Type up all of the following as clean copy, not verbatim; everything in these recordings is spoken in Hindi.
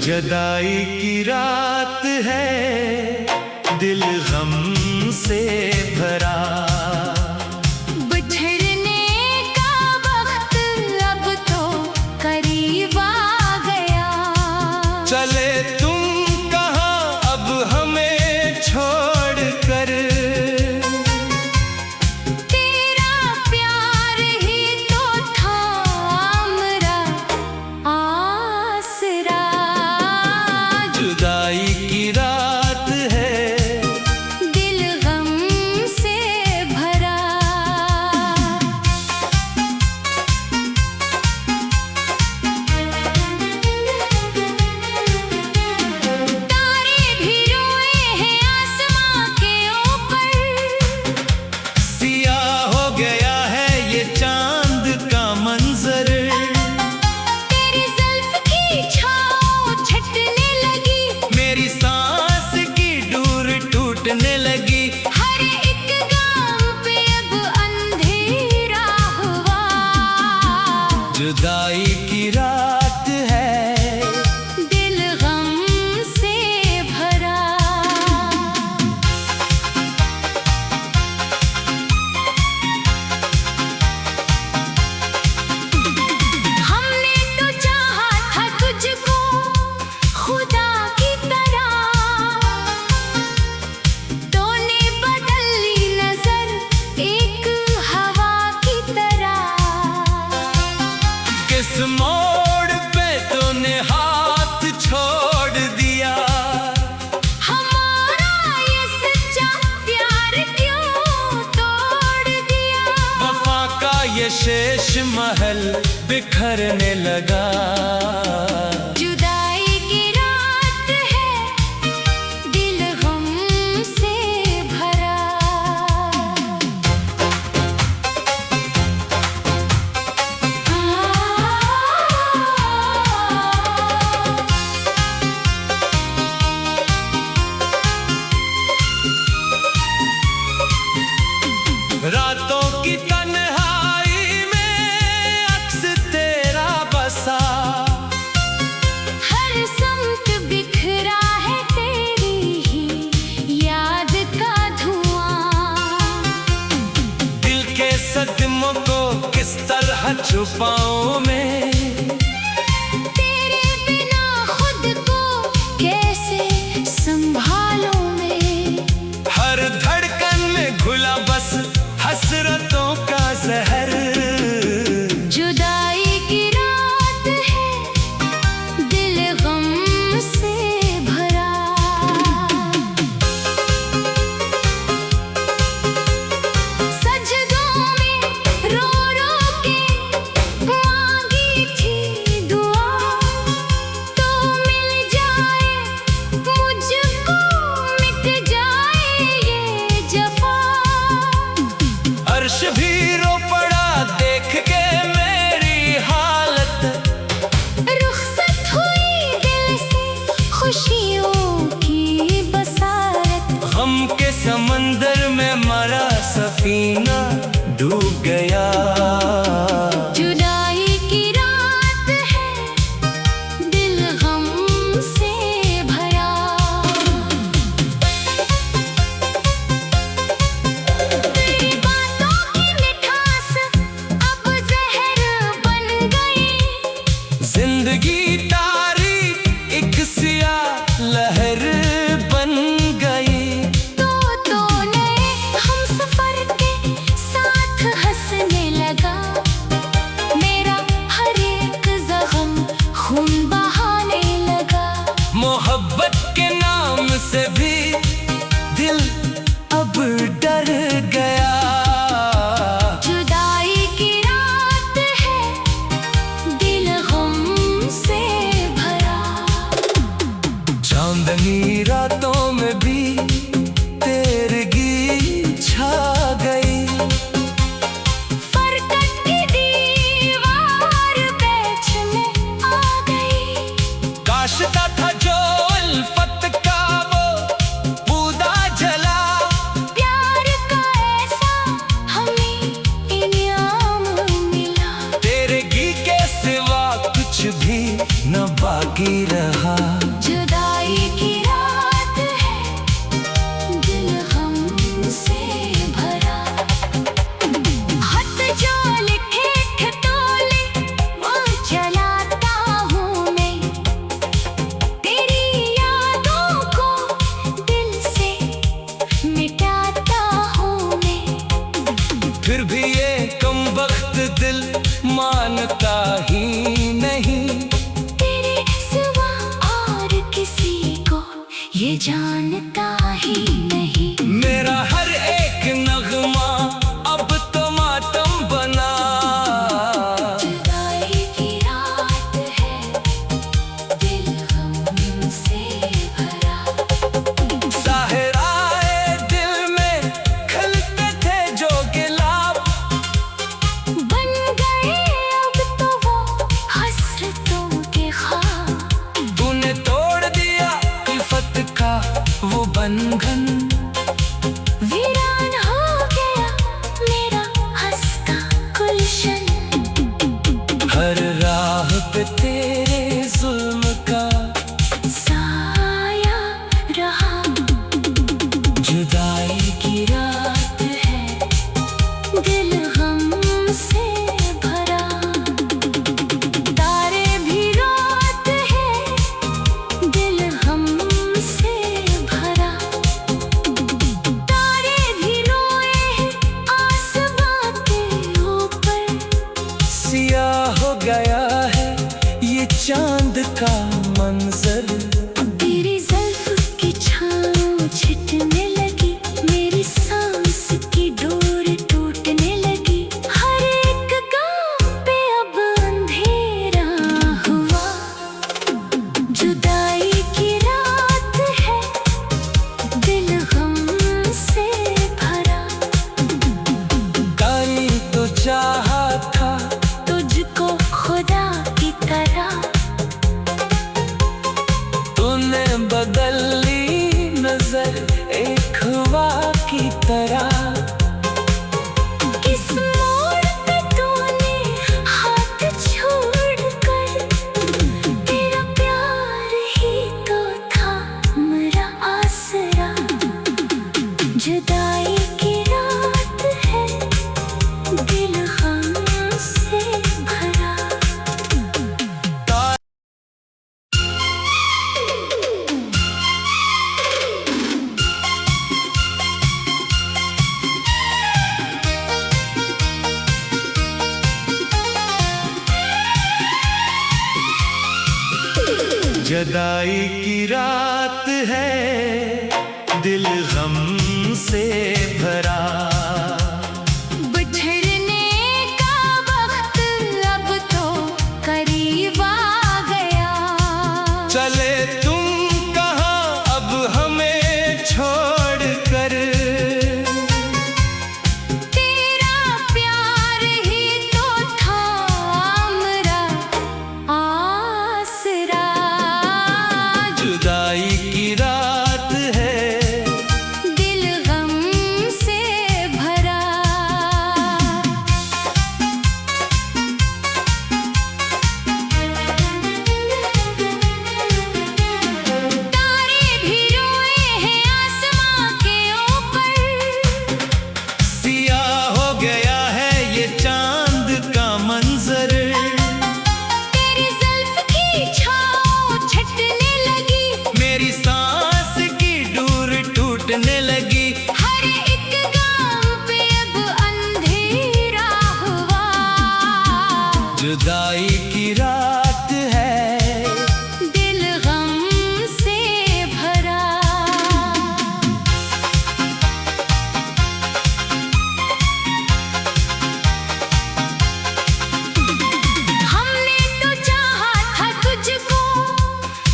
जुदाई की रात है, दिल गम से भरा। बिछड़ने का वक्त अब तो करीब आ गया। चले तुम कहाँ अब हमें छोड़ कर, तेरा प्यार ही तो था मेरा आसरा। जुदाई की रात है, दिल गम से भरा। तारे भी रोए हैं आसमां के ऊपर। सियाह हो गया है ये चांद का मंजर। तेरी जुल्फ की छाँव छटने लगी, मेरी सांस की डोर टूटने लगी। हर एक गाँव पे अब अंधेरा हुआ। जुदाई की रात है, दिल गम से भरा। हमने तो चाहा था तुझको खुदा की तरह, तूने बदल ली नजर एक हवा की तरह। किस मोड़ पे तूने हाथ छोड़ दिया। हमारा ये सच्चा प्यार क्यों तोड़ दिया। वफा का ये शेष महल बिखरने लगा। जुदाई की रात है, दिल गम से भरा। रातों की तन्हाई में अक्स तेरा बसा। हर समत बिखरा है तेरी ही याद का धुआं। दिल के सदमों को किस तरह छुपाऊं मैं। तेरे बिना खुद को कैसे संभालूं मैं। हर धड़कन में घुला बस हसरतों का जहर। जुदाई की रात है, दिल गम से भरा। सजदों में रो रो के मांगी थी दुआ, तो मिल जाए मुझको मिट जाए ये जफा। अर्श भी रो पड़ा देख के मेरी हालत। रुखसत हुई दिल से खुशियों की बसारत। गम के समंदर में मरा सफीना डूब गया। जुदाई की रात है, दिल गम से भरा। तेरी बातों की मिठास अब जहर बन गई। जिंदगी तारी एक सियाह लहर बन गई। तो नए हमसफर के साथ हंसने लगा। मेरा हर एक जख्म खून बहाने लगा। मोहब्बत के नाम से भी दिल अब डर गया। जुदाई की रात है, दिल गम से भरा। चांदनी रातों में भी तेरगी छा गई। फरकत की दीवार बेच में आ गई। काशता था जो उल्फत का वो बूदा जला। प्यार का ऐसा हमें इनाम मिला। तेरे गी के सिवा कुछ भी न बाकी रहा। बंधन। वीरान हो गया मेरा हंसता गुलशन। हर राह पे तेरे जुल्म का साया रहा। जुदाई की रात है, दिल गम से भरा। तारे भी रात है, दिल गम से भरा। तारे भी रोए हैं आसमां के ऊपर। सियाह हो गया है ये चांद का मंजर। तेरी जुल्फ की छाँव छिटने लगी, मेरी सांस की डोर टूटने लगी। हर एक गाँव पे अब अंधेरा हुआ। जुदाई की रात है, दिल गम से भरा। गानी तो चाहा था तुझको खुदा की तरह। तूने बदल ली नजर एक हवा की तरह। किस मोड़ पे तूने हाथ छोड़कर, तेरा प्यार ही तो था मेरा आसरा। जुदाई की रात है, दिल गम से भरा। जुदाई की रात है, दिल गम से भरा। बिछड़ने का वक्त अब तो करीब आ गया। चले तुम कहाँ अब हमें छोड़ कर। तेरा प्यार ही तो था मेरा आसरा। जुदाई की रात है, दिल गम से भरा। तारे भी रोए हैं आसमां के ऊपर। सियाह हो गया है ये चांद का मंजर। तेरी जुल्फ की छाँव छिटने लगी, मेरी सांस की डोर टूटने लगी। हर एक गाँव पे अब अंधेरा हुआ। जुदाई की रात है, दिल गम से भरा। हमने तो चाहा था तुझको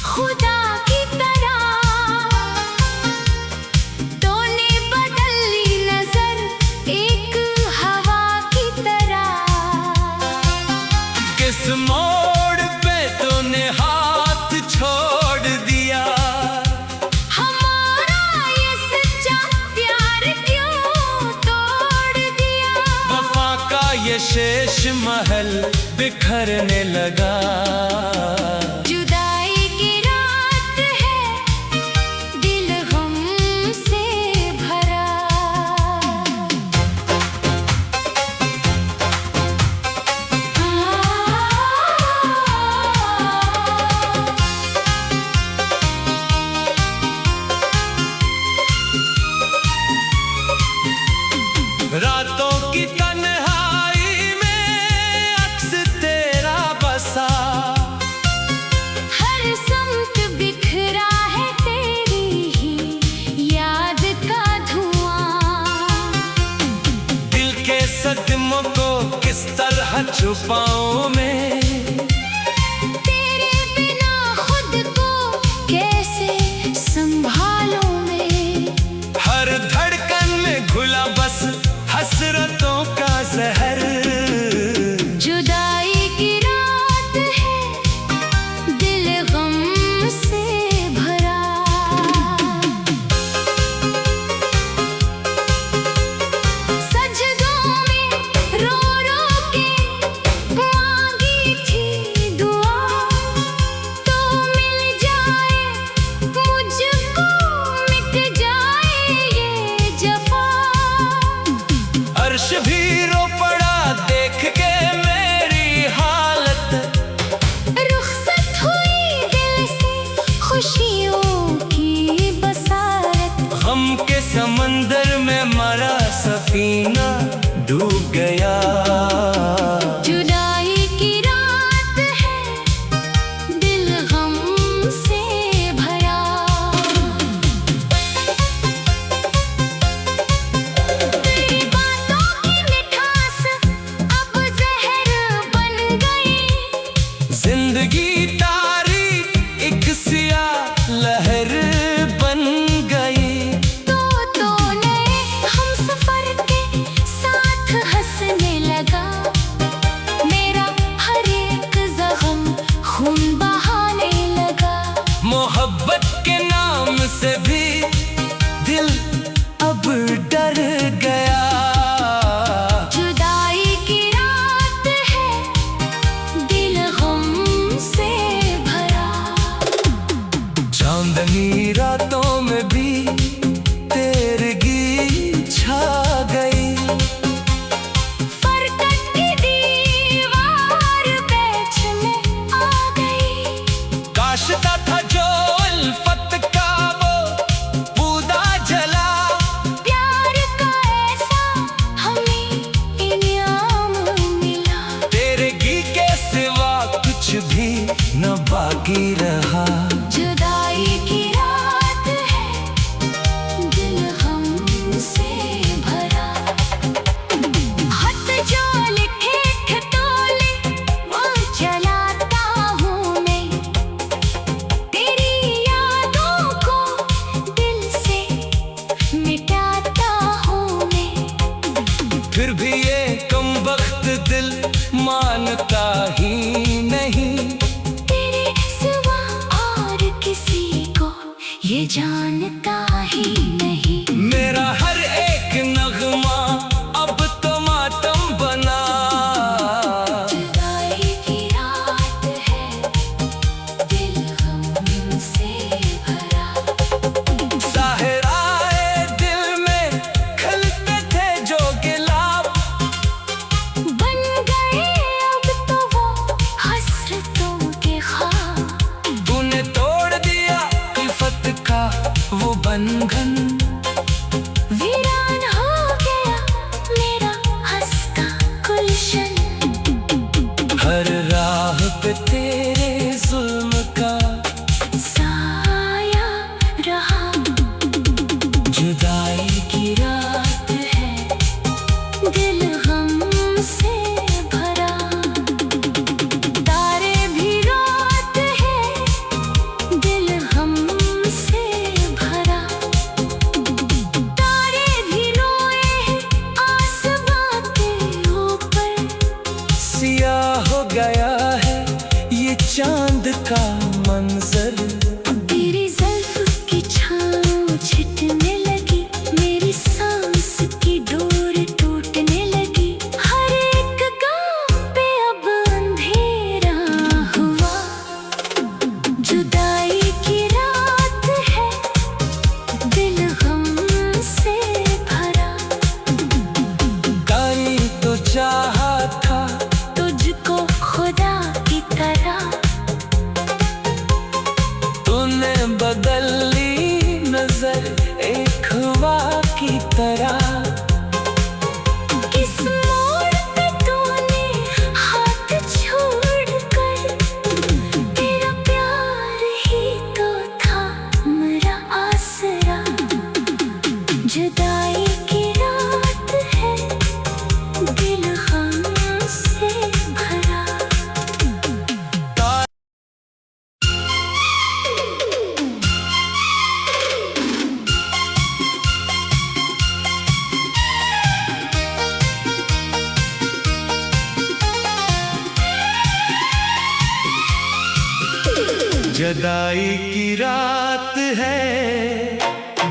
खुदा की तरह। तूने बदल ली नजर एक हवा की तरह। किस मोड़ पे तूने हाथ छोड़ दिया। हमारा ये सच्चा प्यार क्यों तोड़ दिया। वफा का ये शेष महल बिखरने लगा। जुदाई की रात है, दिल गम से भरा। रातों की तन्हाई में अक्स तेरा बसा। हर समत बिखरा है तेरी ही याद का धुआं। दिल के सदमों को किस तरह छुपाऊं मैं। तेरे बिना खुद को कैसे संभालूं मैं। हर धड़कन में घुला बस हसरतों का जहर। जुदाई की रात है, दिल गम से भरा। खुशियों की बसात। गम के समंदर में मरा सफीना डूब गया। जुदाई की रात है, दिल गम से भरा। तेरी बातों की मिठास अब जहर बन गई। जिंदगी तारी एक सियाह लहर बन गई। तो नए हमसफर के साथ हंसने लगा। मेरा हर एक जख्म खून बहाने लगा। मोहब्बत के नाम से भी दिल अब डर गया। जुदाई की रात है, दिल गम से भरा। चांदनी रातों में भी तेरगी छा गई। फरकत की दीवार बीच में आ गई। काशता था जो उल्फत का वो बूदा जला। प्यार का ऐसा हमें इनाम मिला। तेरगी के सिवा कुछ भी न बाकी रहा। जुदाई की रात है, दिल गम से भरा। खत जो लिखे थे तोले वो जलाता हूँ मैं। तेरी यादों को दिल से मिटाता हूँ मैं। फिर भी ये कमबख्त दिल मानता ही नहीं। तेरे सिवा और किसी को ये जानता ही नहीं। मेरा हर एक नगमा अब तो मातम बना। जुदाई की रात है, दिल गम से भरा। साहराए दिल में खिलते थे जो गिलाब। बन गए अब तो वो हसरतों के ख्वाब। तूने तोड़ दिया इल्फत का वो बंधन। वीरान हो गया मेरा हंसता गुलशन। हर राह पे तेरे जुल्म का साया रहा। जुदाई की रात है, दिल गम से भरा। तारे भी रात है, दिल गम से भरा। तारे भी रोए हैं आसमां के ऊपर। सियाह हो गया है ये चांद का मंजर। तेरी ज़ुल्फ़ की छाँव छिटने लगी। मेरी सांस की डोर टूटने लगी। हर एक गाँव पे अब अंधेरा हुआ। जुदाई की रात है, दिल गम से भरा। गानी तो चाहा था तुझको खुदा की तरह। तूने बदल ली नजर एक हवा की तरह। किस मोड़ पे तूने हाथ छोड़कर। तेरा प्यार ही तो था मेरा आसरा। जुदाई की रात है, दिल गम से भरा। जुदाई की रात है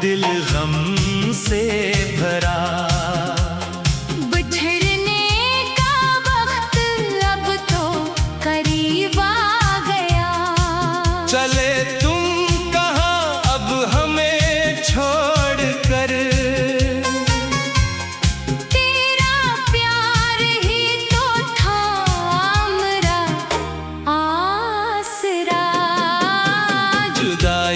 दिल गम से भरा। बिछड़ने का वक्त अब तो करीब आ गया। चले तुम कहाँ अब हमें छोड़ कर। तेरा प्यार ही तो था मेरा आसरा। जुदाई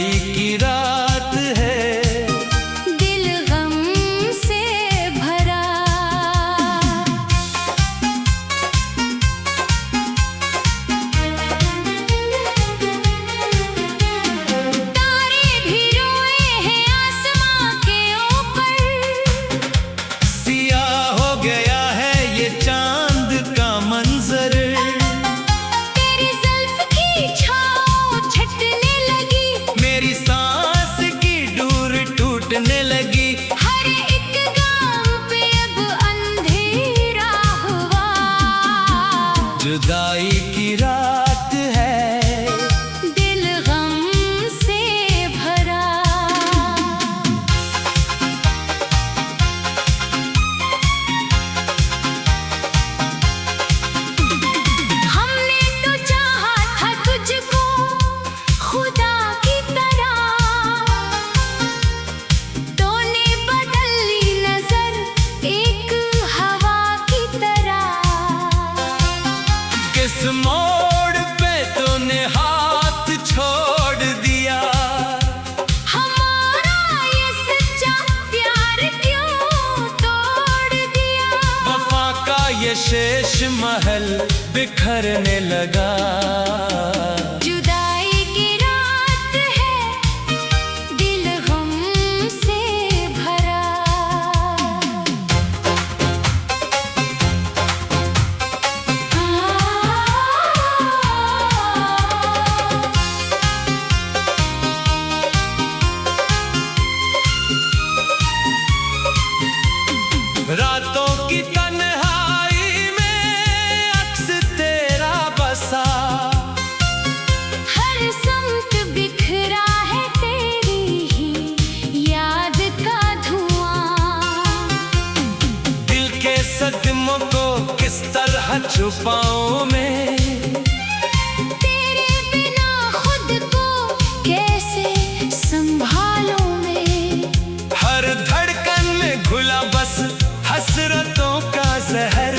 शेष महल बिखरने लगा। जुदाई की रात है, दिल गम से भरा। रातों की तन्हाई में अक्स तेरा बसा। हर समत बिखरा है तेरी ही याद का धुआं। दिल के सदमों को किस तरह छुपाऊं मैं, तेरे बिना खुद को कैसे संभालूं मैं। हर धड़कन में घुला बस हसरतों का जहर।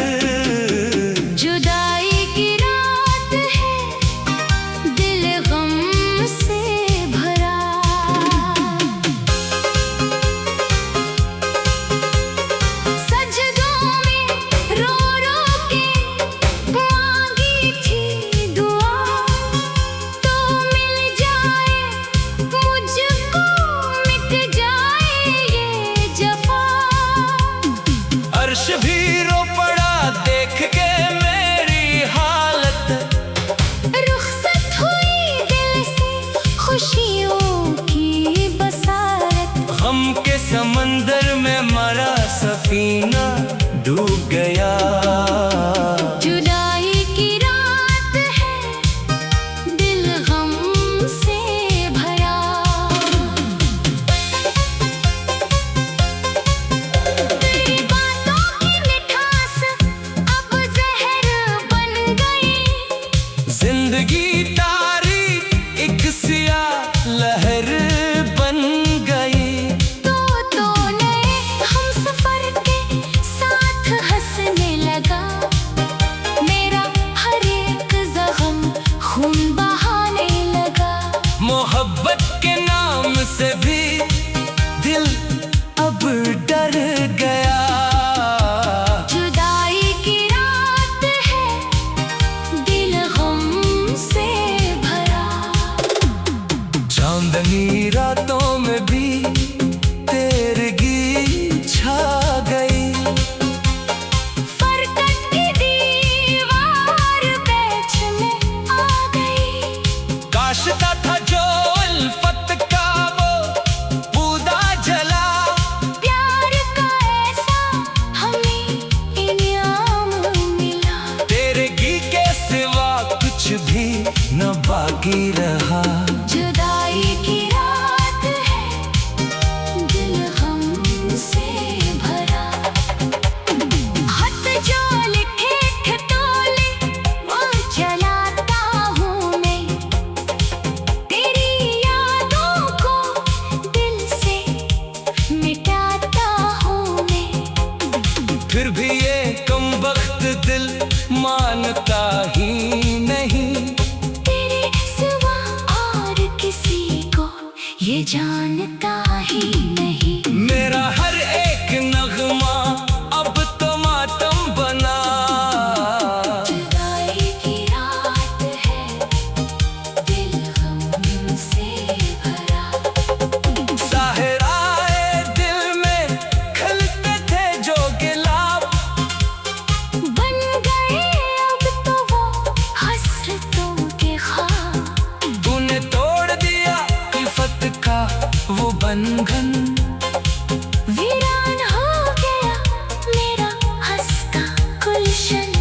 जुदाई की रात है, दिल गम से भरा। सजदों में रो रो के मांगी थी दुआ, तो मिल जाए मुझको, मिट जाए ये जफा। अर्श भी रो पड़ा देख के मेरी हालत। रुखसत हुई दिल से खुशियों की बसारत। गम के समंदर में मरा सफीना डूब गया। जुदाई की रात है, दिल गम से भरा। तेरी बातों की मिठास अब जहर बन गई। जिंदगी तारी एक सियाह लहर बन गई। तो नए हमसफर के साथ हंसने लगा। मेरा हर एक जख्म खून बहाने लगा। मोहब्बत के नाम से भी दिल अब डर गया। जुदाई की रात है, दिल गम से भरा। चांदनी रातों में भी तेरगी छा गई। फरकत की दीवार पैच में आ गई। काशता था जो उल्फत का वो बूदा जला। प्यार का ऐसा हमें इनाम मिला। तेरगी के सिवा कुछ भी न बाकी रहा। जुदाई की रात है, दिल गम से भरा। खत जो लिखे थे तोले वो जलाता हूँ मैं। तेरी यादों को दिल से मिटाता हूँ मैं। फिर भी ये कमबख्त दिल मानता ही नहीं। तेरे सिवा और किसी को ये जानता ही नहीं। मेरा हर एक नगमा अब तो मातम बना। जुदाई की रात है, दिल गम से भरा। साहराए दिल में खिलते थे जो गिलाब। बन गए अब तो वो हसरतों के ख्वाब। तूने तोड़ दिया इल्फत का वो बंधन। वीरान हो गया मेरा हंसता गुलशन।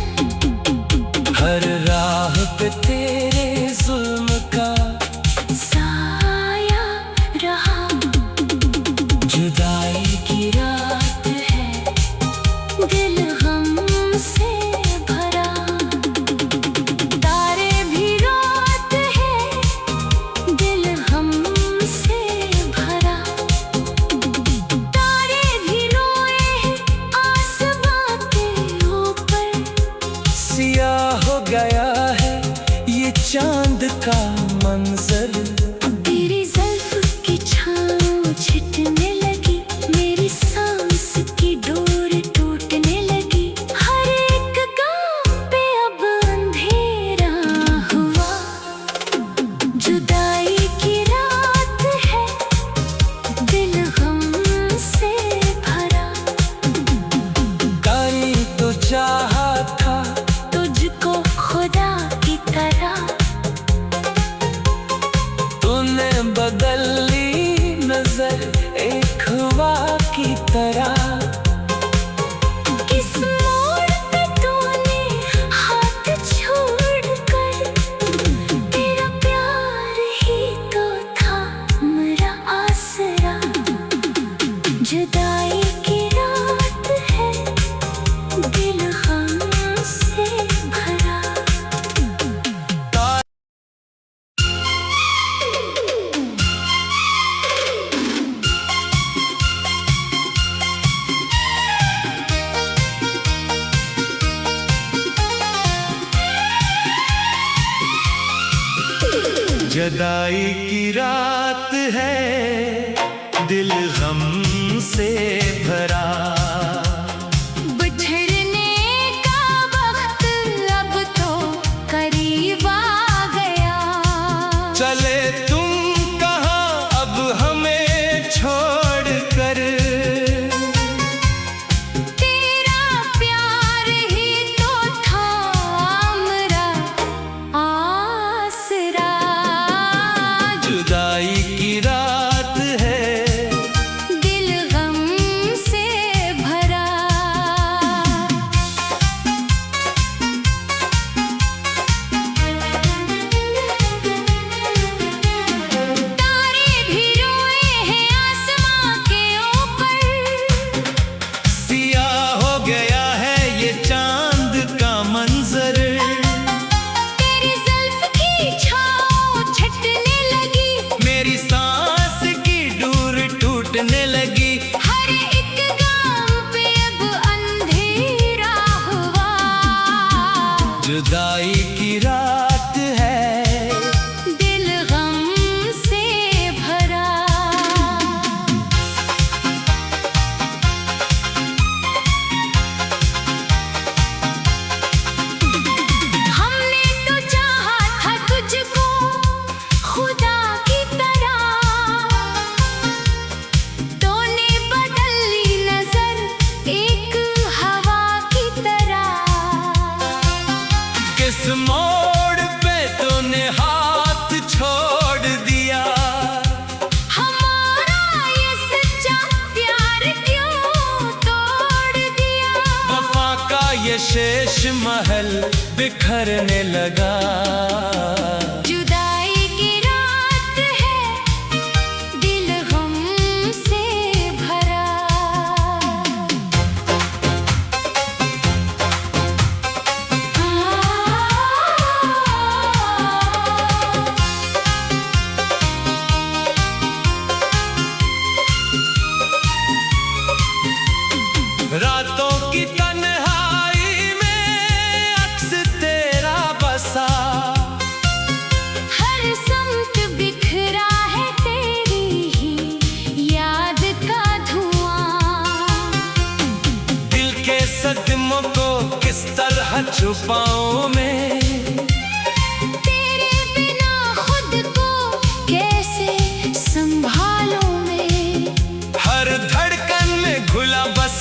हर राह पे तेरे जुल्म का साया रहा। जुदाई की रात है, दिल गम से भरा। तारे भी रात है, दिल गम से भरा। की तरह। किस मोड़ पे तूने हाथ छोड़कर, तेरा प्यार ही तो था मेरा आसरा। जुदाई की रात है, दिल गम से भरा। जुदाई की रात है, दिल गम से भरा। बिछड़ने का वक्त अब तो करीब आ गया। चले तुम कहाँ अब हमें छोड़कर, तेरा प्यार ही तो था मेरा आसरा। जुदाई की रात है, दिल गम से भरा। तारे भी रोए हैं आसमां के ऊपर, सिया हो गया है ये चांद का मंजर। तेरी जुल्फ की छाँव छटने लगी, मेरी सांस की डोर टूटने लगी। हर एक गाम पे अब अंधेरा हुआ। जुदाई की रात है, दिल गम से भरा। हमने तो चाहा था तुझको खुदा की तरह, तूने बदल ली नजर एक हवा की तरह। किस मोड़ पे तूने हाथ छोड़ दिया। हमारा ये सच्चा प्यार क्यों तोड़ दिया। वफा का ये शेष महल बिखरने लगा। जुदाई की रात है, दिल गम से भरा। रातों की तन्हाई में अक्स तेरा बसा। हर समत बिखरा है तेरी ही याद का धुआं। दिल के सदमों को किस तरह छुपाऊं मैं, तेरे बिना खुद को कैसे संभालूं मैं। हर धड़कन में घुला बस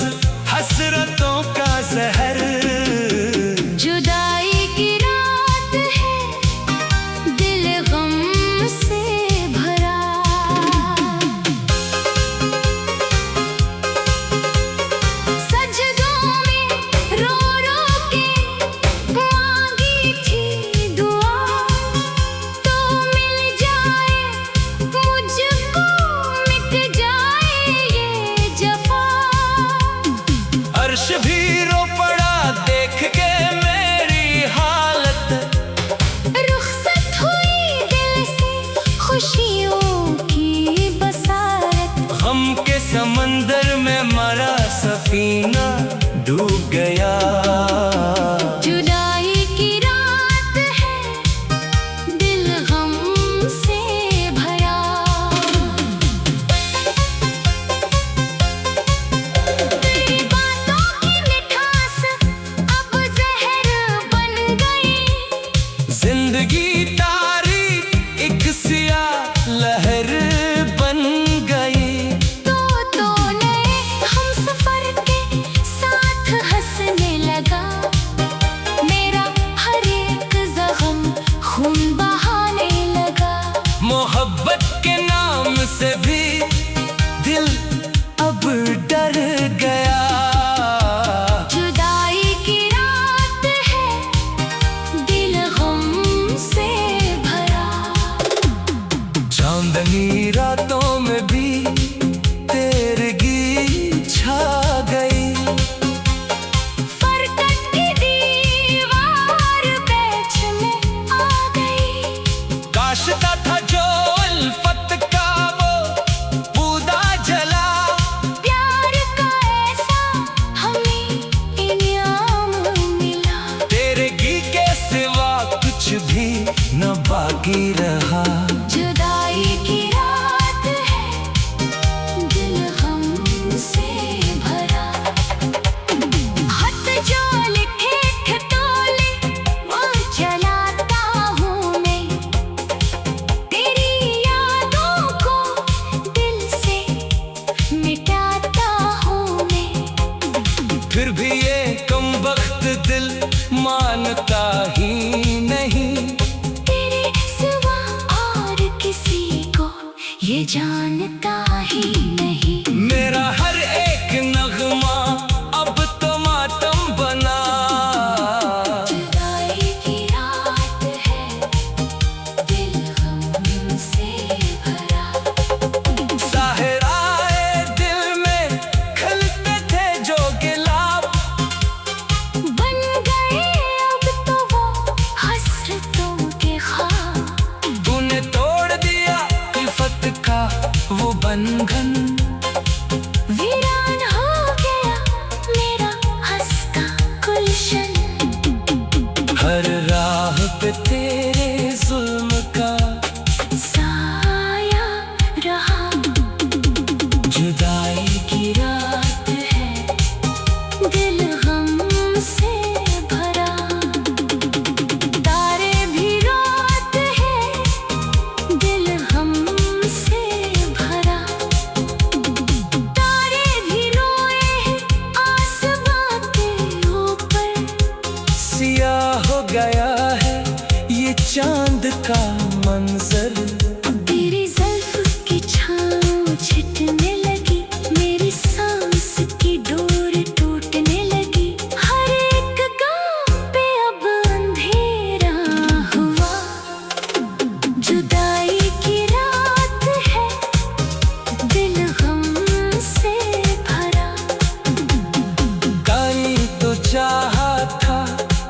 हसरतों का जहर। जुदाई की रात है, दिल गम से भरा। सजदों में रो रो के मांगी थी दुआ, तो मिल जाए मुझको, मिट जाए ये जफा। अर्श भी रो पड़ा देख के मेरी हालत। रुखसत हुई दिल से खुशियों की बसारत। गम के समंदर में मरा सफीना डूब गया। जुदाई की रात है, दिल गम से भरा। तेरी बातों की मिठास अब जहर बन गई। जिंदगी तारी एक सिया लहर बन गई। तो नए हमसफर के साथ हंसने लगा। मेरा हर एक जख्म खून बहाने लगा। मोहब्बत के नाम से भी दिल अब डर घनी रातों में भी तेरगी छा गई। फरकत की दीवार बीच में आ गई। काशता था जो उल्फत का वो बूदा जला। प्यार का ऐसा हमें इनाम मिला। तेरगी के सिवा कुछ भी न बाकी रहा। जुदाई की रात है, दिल हमसे भरा। खत जो लिखे थे तोले, वो जलाता हूँ मैं। तेरी यादों को दिल से मिटाता हूँ मैं। फिर भी ये कमबख्त दिल मानता ही नहीं। तेरे सिवा और किसी को ये जानता ही नहीं। मेरा हर एक नगमा अब तो मातम बना। जुदाई की रात है, दिल हमसे भरा। साहराए दिल में खिलते थे जो गिलाब। बन गए अब तो वो हसरतों के ख्वाब। तूने तोड़ दिया इफ़त का वो बंधन। वीरान हो गया मेरा हंसता गुलशन। हर राह पे तेरे जुल्म का साया रहा। जुदाई की रात है, दिल हमसे भरा। तारे भी रात है, दिल हमसे भरा। तारे भी रोए हैं आसमां के ऊपर। सियाह हो गया है ये चांद का मंजर। तेरी ज़ुल्फ़ की छाँव छिटने लगी। मेरी सांस की डोर टूटने लगी। हर एक गाँव पे अब अंधेरा हुआ। जुदाई की रात है, दिल हमसे भरा। गानी तो चाहा था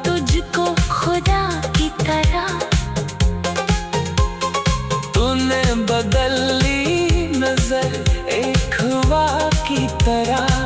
तुझको खुदा की तरह। तूने बदल ली नजर एक हवा की तरह।